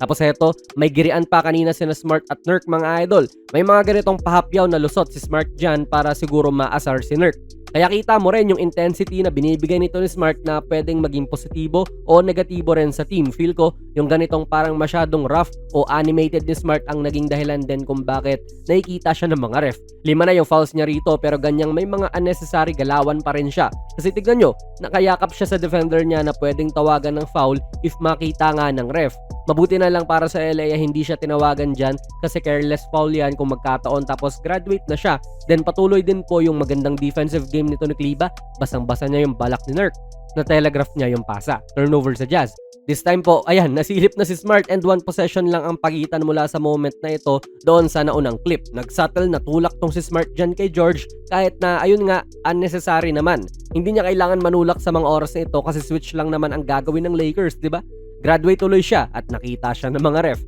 Tapos eto, may girian pa kanina sina Smart at Nurk mga idol. May mga ganitong pahapyaw na lusot si Smart dyan para siguro maasar si Nurk. Kaya kita mo rin yung intensity na binibigay nito ni Smart na pwedeng maging positibo o negatibo rin sa team. Feel ko yung ganitong parang masyadong rough o animated ni Smart ang naging dahilan din kung bakit nakikita siya ng mga ref. 5 na yung fouls niya rito pero ganyang may mga unnecessary galawan pa rin siya. Kasi tignan nyo, nakayakap siya sa defender niya na pwedeng tawagan ng foul if makita nga ng ref. Mabuti na lang para sa LA hindi siya tinawagan dyan kasi careless foul yan kung magkataon tapos graduate na siya. Then patuloy din po yung magandang defensive game nito ni Kleber. Basang-basa niya yung balak ni Nurk. Na-telegraph niya yung pasa. Turnover sa Jazz. This time po, ayan, nasilip na si Smart and 1 possession lang ang pagitan mula sa moment na ito doon sa naunang clip. Nag-subtle na tulak tong si Smart dyan kay George kahit na ayun nga, unnecessary naman. Hindi niya kailangan manulak sa mga oras na ito kasi switch lang naman ang gagawin ng Lakers, di ba? Graduate tuloy siya at nakita siya ng mga ref.